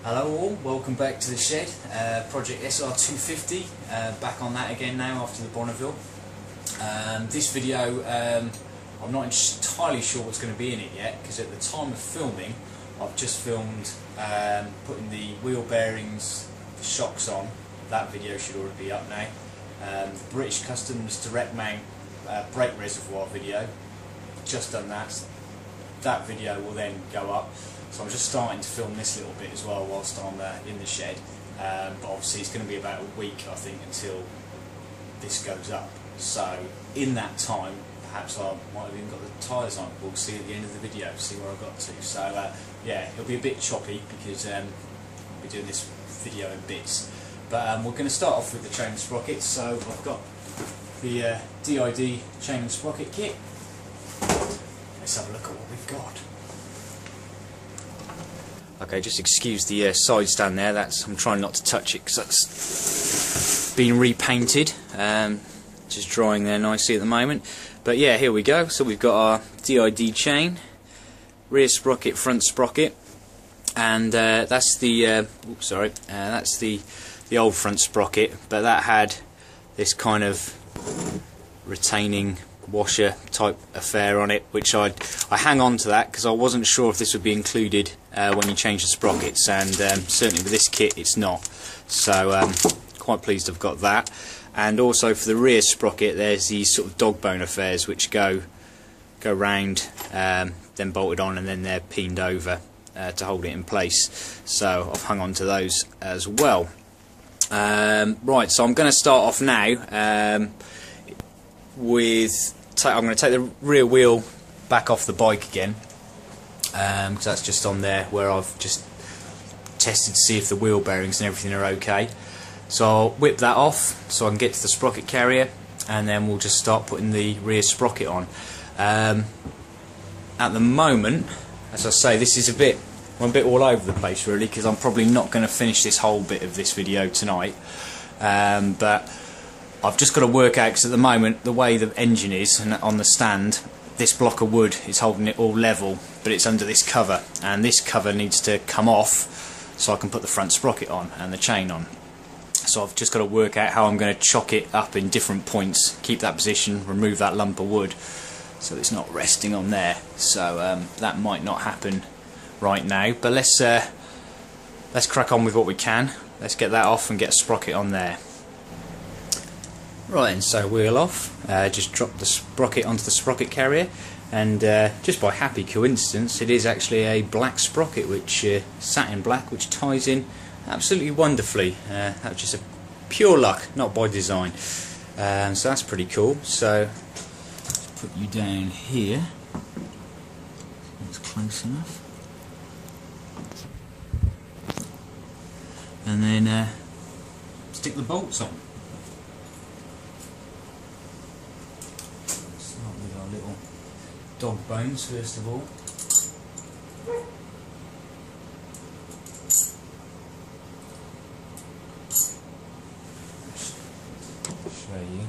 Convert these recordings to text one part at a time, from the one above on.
Hello all, welcome back to the shed, project SR250, back on that again now after the Bonneville. This video, I'm not entirely sure what's going to be in it yet, because at the time of filming I've just filmed putting the wheel bearings, the shocks on. That video should already be up now. The British Customs direct mount brake reservoir video, just done that. That video will then go up. So I'm just starting to film this little bit as well whilst I'm in the shed, but obviously it's going to be about a week I think until this goes up. So in that time perhaps I might have even got the tyres on. We'll see at the end of the video, see where I got to. So yeah, it'll be a bit choppy because I'll be doing this video in bits. But we're going to start off with the chain and sprockets. So I've got the DID chain and sprocket kit. Let's have a look at what we've got. Okay, just excuse the side stand there. I'm trying not to touch it because that's been repainted. Just drying there nicely at the moment. But yeah, here we go. So we've got our DID chain, rear sprocket, front sprocket, and that's the that's the old front sprocket. But that had this kind of retaining washer type affair on it, which I hang on to that because I wasn't sure if this would be included when you change the sprockets, and certainly with this kit it's not. So quite pleased I've got that. And also for the rear sprocket there's these sort of dog bone affairs which go round, then bolted on, and then they're peened over to hold it in place. So I've hung on to those as well. Right, so I'm going to start off now with I'm going to take the rear wheel back off the bike again, because that's just on there where I've just tested to see if the wheel bearings and everything are okay. So I'll whip that off so I can get to the sprocket carrier, and then we'll just start putting the rear sprocket on. At the moment, as I say, this is I'm a bit all over the place really, because I'm probably not going to finish this whole bit of this video tonight, but I've just got to work out, because at the moment the way the engine is and on the stand, this block of wood is holding it all level, but it's under this cover, and this cover needs to come off so I can put the front sprocket on and the chain on. So I've just got to work out how I'm going to chock it up in different points, keep that position, remove that lump of wood so it's not resting on there. So that might not happen right now, but let's crack on with what we can. Let's get that off and get a sprocket on there. Right, and so wheel off, just drop the sprocket onto the sprocket carrier, and just by happy coincidence it is actually a black sprocket, which satin black, which ties in absolutely wonderfully. That was just a pure luck, not by design. So that's pretty cool. So let's put you down here, that's close enough, and then stick the bolts on. Little dog bones first of all. Show you.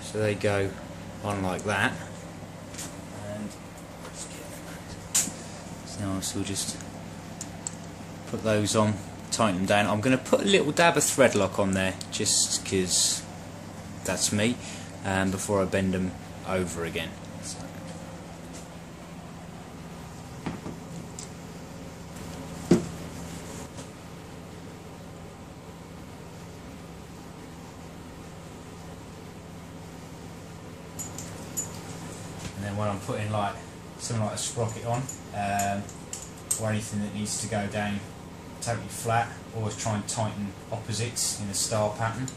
So they go on like that, and so we'll just put those on, tighten them down. I'm going to put a little dab of thread lock on there just because that's me, before I bend them over again. So. And then when I'm putting like something like a sprocket on, or anything that needs to go down totally flat, always try and tighten opposites in a star pattern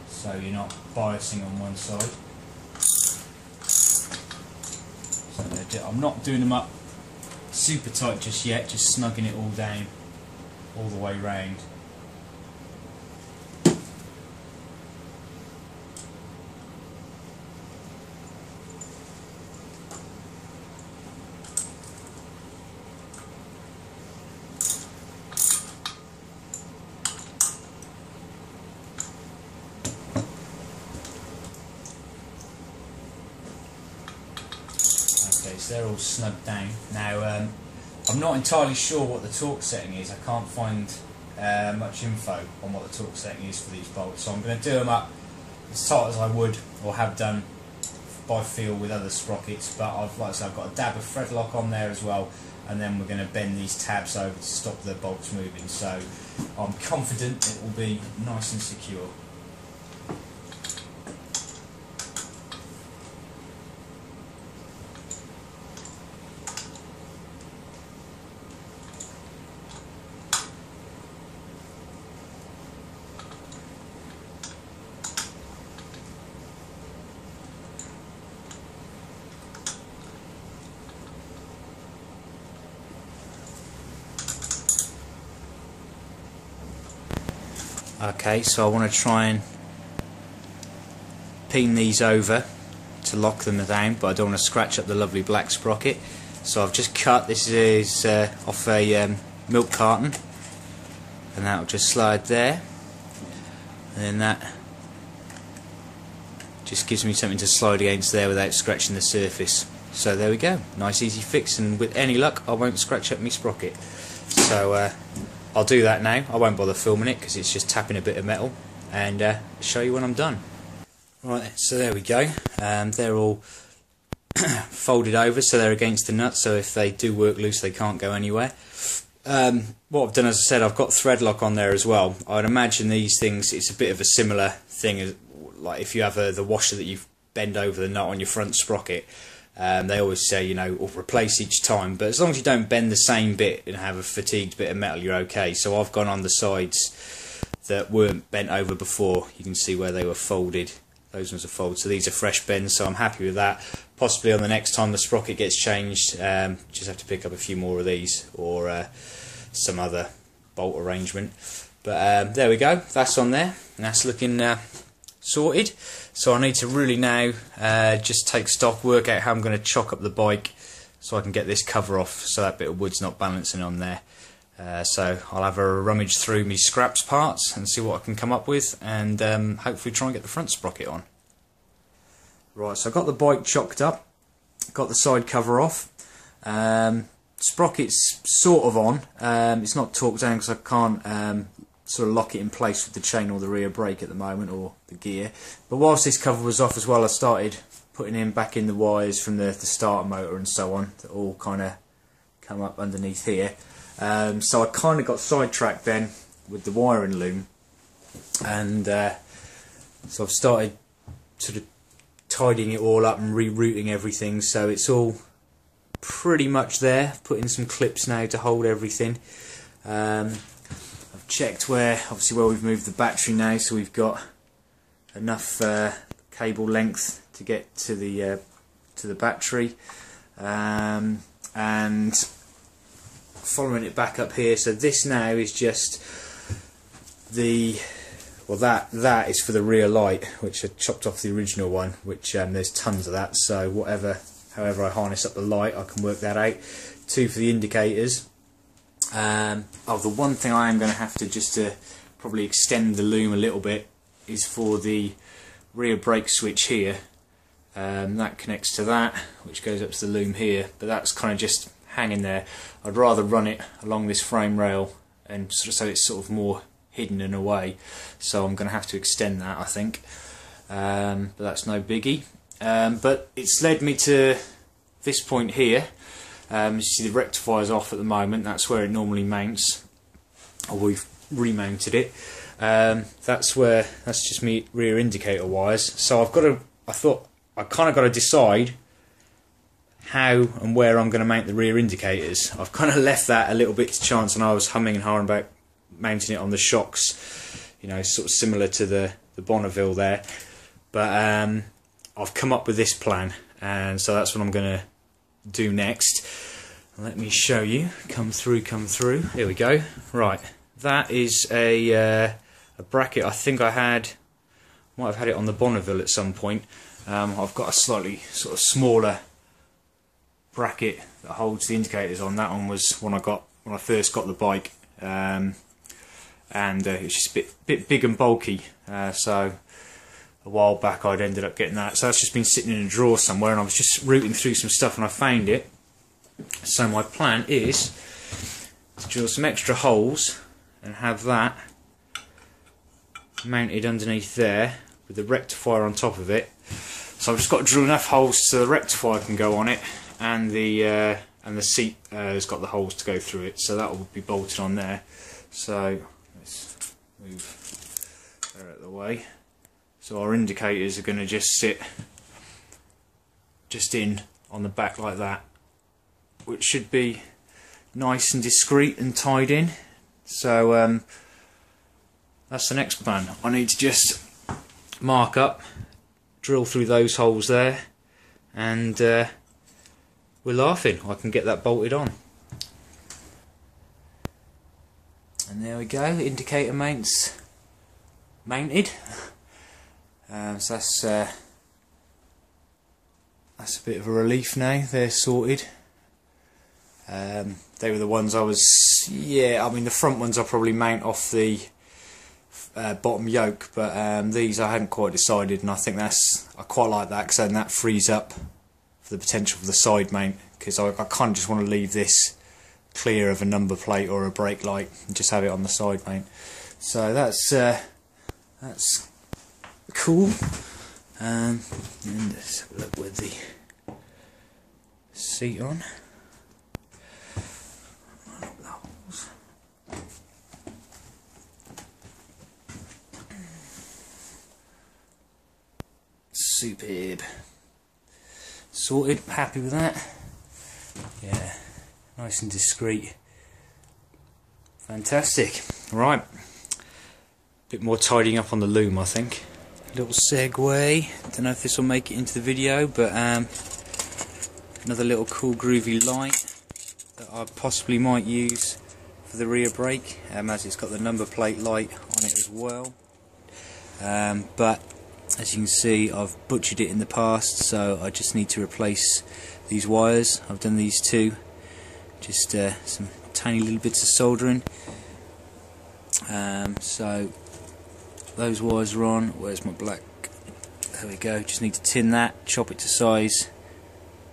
so you're not biasing on one side. I'm not doing them up super tight just yet, just snugging it all down all the way round. So they're all snugged down. Now I'm not entirely sure what the torque setting is. I can't find much info on what the torque setting is for these bolts, so I'm going to do them up as tight as I would or have done by feel with other sprockets, but like I said, I've got a dab of thread lock on there as well, and then we're going to bend these tabs over to stop the bolts moving, so I'm confident it will be nice and secure. Okay, so I want to try and peen these over to lock them down, but I don't want to scratch up the lovely black sprocket. So I've just cut, this is off a milk carton, and that will just slide there, and then that just gives me something to slide against there without scratching the surface. So there we go, nice easy fix, and with any luck I won't scratch up my sprocket. So I'll do that now. I won't bother filming it because it's just tapping a bit of metal, and show you when I'm done. Right, so there we go. They're all folded over so they're against the nut, so if they do work loose they can't go anywhere. What I've done, as I said, I've got thread lock on there as well. I'd imagine these things, it's a bit of a similar thing as like if you have the washer that you bend over the nut on your front sprocket. They always say, you know, replace each time, but as long as you don't bend the same bit and have a fatigued bit of metal, you're okay. So I've gone on the sides that weren't bent over before. You can see where they were folded. Those ones are folded, so these are fresh bends, so I'm happy with that. Possibly on the next time the sprocket gets changed, just have to pick up a few more of these, or some other bolt arrangement. But there we go, that's on there, and that's looking sorted. So I need to really now just take stock, work out how I'm going to chock up the bike so I can get this cover off so that bit of wood's not balancing on there. So I'll have a rummage through me scraps parts and see what I can come up with, and hopefully try and get the front sprocket on. Right, so I got the bike chocked up, got the side cover off. Sprocket's sort of on, it's not torqued down because I can't sort of lock it in place with the chain or the rear brake at the moment, or the gear. But whilst this cover was off as well, I started putting in back in the wires from the starter motor and so on that all kind of come up underneath here. So I kind of got sidetracked then with the wiring loom, and so I've started sort of tidying it all up and rerouting everything, so it's all pretty much there. Put in some clips now to hold everything. I've checked where we've moved the battery now, so we've got enough cable length to get to the battery, and following it back up here. So this now is just the, well, that is for the rear light, which I chopped off the original one, which there's tons of that, so however I harness up the light I can work that out. Two for the indicators. The one thing I am going to have to just probably extend the loom a little bit is for the rear brake switch here. That connects to that, which goes up to the loom here, but that's kind of just hanging there. I'd rather run it along this frame rail and sort of so it's sort of more hidden and away, so I'm going to have to extend that, I think, but that's no biggie. But it's led me to this point here. You see the rectifier's off at the moment, that's where it normally mounts, or we've remounted it. That's just me rear indicator wires, so I thought I kind of got to decide how and where I'm going to mount the rear indicators. I've kind of left that a little bit to chance, and I was humming and hawing about mounting it on the shocks, you know, sort of similar to the Bonneville there, but I've come up with this plan, and so that's what I'm going to do next. Let me show you. Come through. Here we go. Right, that is a bracket. I think might have had it on the Bonneville at some point. I've got a slightly sort of smaller bracket that holds the indicators on. That one was when I first got the bike, and it's just a bit big and bulky. So a while back I'd ended up getting that. So that's just been sitting in a drawer somewhere, and I was just rooting through some stuff and I found it. So my plan is to drill some extra holes and have that mounted underneath there with the rectifier on top of it. So I've just got to drill enough holes so the rectifier can go on it, and the seat has got the holes to go through it, so that will be bolted on there. So let's move that out of the way. So our indicators are going to just sit just in on the back like that, which should be nice and discreet and tied in. So that's the next plan. I need to just mark up, drill through those holes there, and we're laughing. I can get that bolted on. And there we go, indicator mounts mounted. So that's a bit of a relief now. They're sorted. They were the ones I was, I mean the front ones I'll probably mount off the bottom yoke, but these I hadn't quite decided, and I think I quite like that, because then that frees up for the potential for the side mount, because I kind of just want to leave this clear of a number plate or a brake light and just have it on the side mount. So that's cool. And let's have a look with the seat on. Superb. Sorted, happy with that. Yeah, nice and discreet. Fantastic. Right, bit more tidying up on the loom, I think. Little segue. Don't know if this will make it into the video, but another little cool groovy light that I possibly might use for the rear brake, as it's got the number plate light on it as well. But as you can see, I've butchered it in the past, so I just need to replace these wires. I've done these two, just some tiny little bits of soldering. So those wires are on. Where's my black? There we go. Just need to tin that, chop it to size,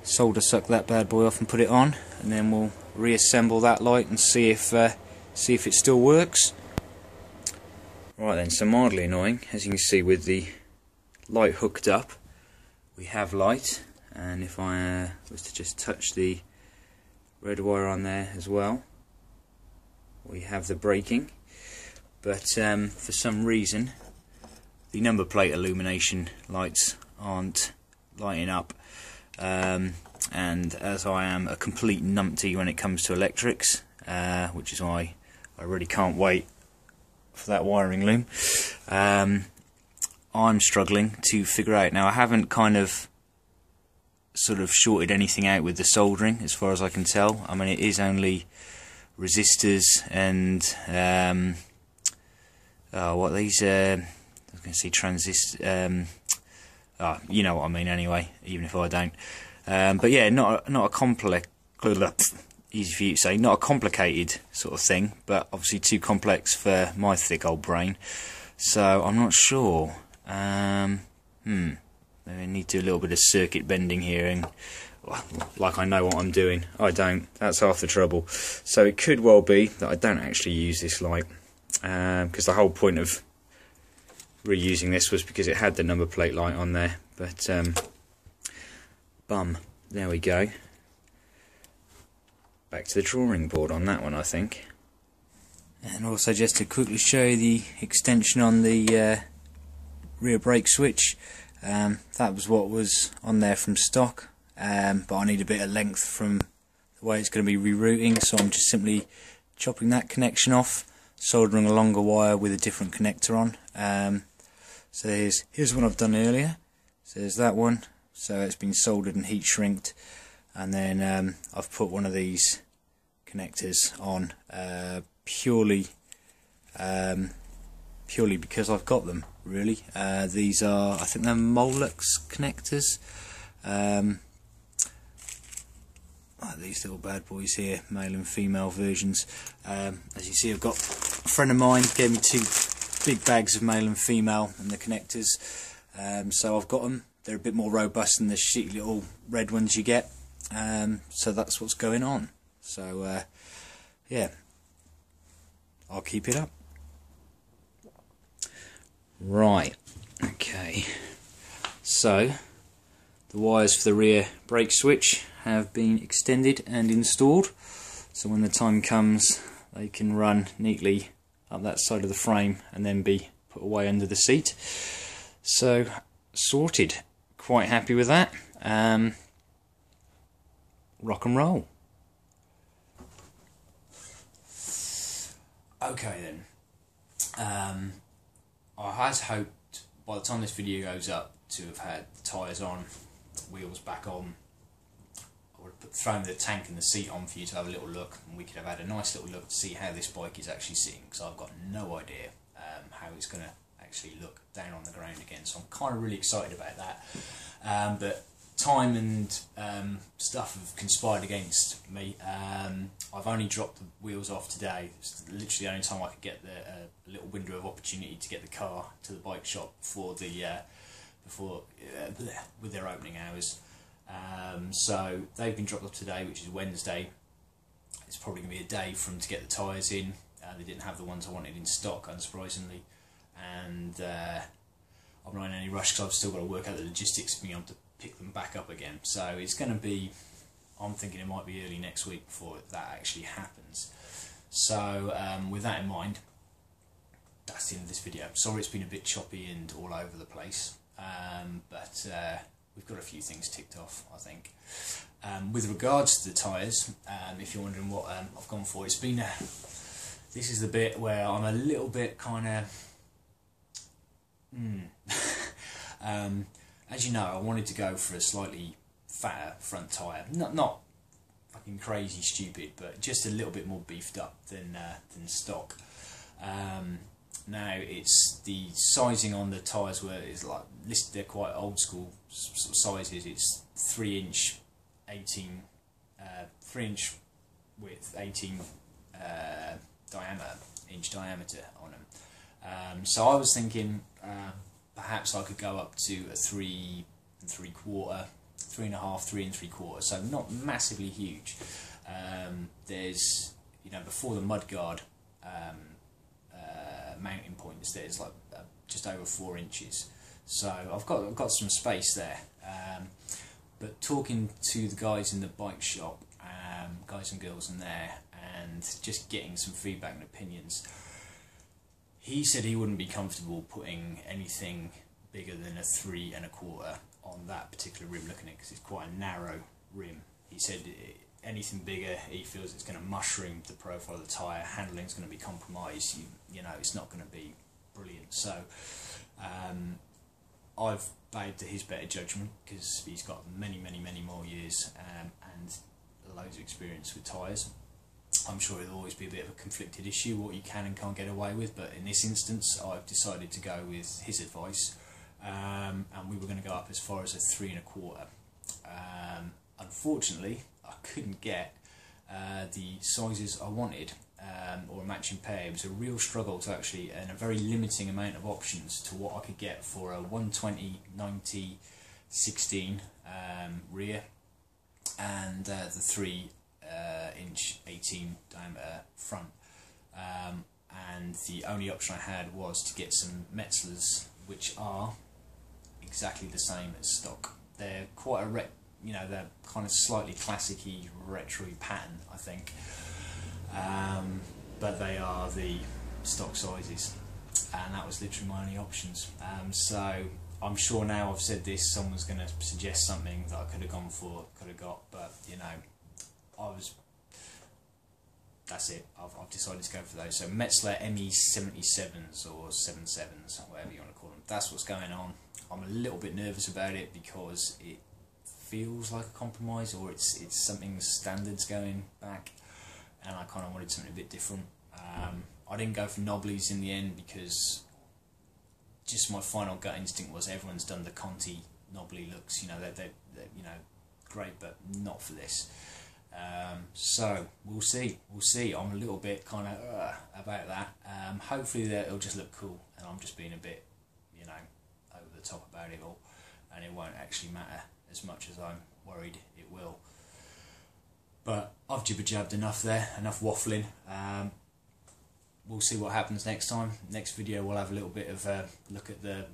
solder suck that bad boy off and put it on, and then we'll reassemble that light and see if it still works. Right then, so mildly annoying, as you can see, with the light hooked up, we have light, and if I was to just touch the red wire on there as well, we have the braking. But for some reason the number plate illumination lights aren't lighting up, and as I am a complete numpty when it comes to electrics, which is why I really can't wait for that wiring loom, I'm struggling to figure out. Now, I haven't kind of sort of shorted anything out with the soldering as far as I can tell. I mean, it is only resistors and what these I was going to say transistor, you know what I mean anyway, even if I don't. But yeah, not a complex, easy for you to say, not a complicated sort of thing, but obviously too complex for my thick old brain. So I'm not sure. I need to do a little bit of circuit bending here, and like I know what I'm doing. I don't. That's half the trouble. So it could well be that I don't actually use this light, because the whole point of reusing this was because it had the number plate light on there. But there we go. Back to the drawing board on that one, I think. And also, just to quickly show you the extension on the rear brake switch, that was what was on there from stock, but I need a bit of length from the way it's going to be rerouting, so I'm just simply chopping that connection off, soldering a longer wire with a different connector on. So here's what I've done earlier. So there's that one, so it's been soldered and heat shrinked, and then I've put one of these connectors on purely because I've got them, really. These are, I think they're Molex connectors. These little bad boys here, male and female versions. As you see, I've got a friend of mine gave me 2 big bags of male and female and the connectors. So I've got them. They're a bit more robust than the shitty little red ones you get. So that's what's going on. So yeah, I'll keep it up. Right, okay, so the wires for the rear brake switch have been extended and installed, so when the time comes they can run neatly up that side of the frame and then be put away under the seat. So sorted, quite happy with that. Rock and roll. Okay then, I had hoped by the time this video goes up to have had the tyres on, wheels back on. I would have thrown the tank and the seat on for you to have a little look, and we could have had a nice little look to see how this bike is actually sitting, because I've got no idea how it's going to actually look down on the ground again, so I'm kind of really excited about that. But time and stuff have conspired against me. I've only dropped the wheels off today. It's literally the only time I could get the little window of opportunity to get the car to the bike shop before with their opening hours. So they've been dropped off today, which is Wednesday. It's probably going to be a day for them to get the tyres in. They didn't have the ones I wanted in stock, unsurprisingly, and I'm not in any rush because I've still got to work out the logistics of being able to pick them back up again. So it's going to be, I'm thinking it might be early next week before that actually happens. So with that in mind, that's the end of this video. Sorry it's been a bit choppy and all over the place, but we've got a few things ticked off, I think. With regards to the tyres, if you're wondering what I've gone for, it's been this is the bit where I'm a little bit kind of as you know, I wanted to go for a slightly fatter front tyre, not fucking crazy stupid, but just a little bit more beefed up than stock. Now it's the sizing on the tyres where it's like listed, they're quite old school sort of sizes. It's 3-inch 18 3-inch width, 18 inch diameter on them. So I was thinking perhaps I could go up to a 3 3/4, 3.5, 3 3/4, so not massively huge. There's, you know, before the mudguard mounting points, there's like just over 4 inches, so I've got some space there. But talking to the guys in the bike shop, guys and girls in there, and just getting some feedback and opinions, he said he wouldn't be comfortable putting anything bigger than a 3 1/4 on that particular rim, looking at it, because it's quite a narrow rim. He said anything bigger, he feels it's going to mushroom the profile of the tyre, handling's going to be compromised, you know, it's not going to be brilliant. So I've bowed to his better judgment, because he's got many more years and loads of experience with tyres. I'm sure it'll always be a bit of a conflicted issue, what you can and can't get away with, but in this instance I've decided to go with his advice, and we were going to go up as far as a 3 1/4. Unfortunately I couldn't get the sizes I wanted, or a matching pair. It was a real struggle to actually, and a very limiting amount of options to what I could get for a 120/90/16 rear, and the 3-inch 18 diameter front, and the only option I had was to get some Metzlers, which are exactly the same as stock. They're quite a they're kind of slightly classic-y, retro-y pattern, I think, but they are the stock sizes, and that was literally my only options. So I'm sure now I've said this, someone's going to suggest something that I could have gone for, could have got, but you know, that's it. I've decided to go for those. So Metzler ME77s or 77s, whatever you want to call them. That's what's going on. I'm a little bit nervous about it because it feels like a compromise, or it's something standards going back, and I kind of wanted something a bit different. I didn't go for knobblies in the end because just my final gut instinct was everyone's done the Conti knobbly looks. You know, they're you know, great, but not for this. So we'll see. I'm a little bit kind of about that. Hopefully that it'll just look cool, and I'm just being a bit, you know, over the top about it all, and it won't actually matter as much as I'm worried it will. But I've jibber-jabbed enough there, enough waffling. We'll see what happens next time. Next video we'll have a little bit of a look at the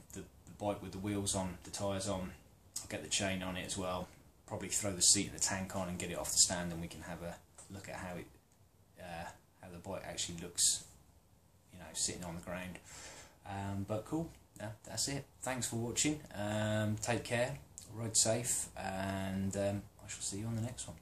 bike with the wheels on, the tyres on. I'll get the chain on it as well. Probably throw the seat and the tank on and get it off the stand, and we can have a look at how the bike actually looks, you know, sitting on the ground. But cool, that's it. Thanks for watching. Take care, ride safe, and I shall see you on the next one.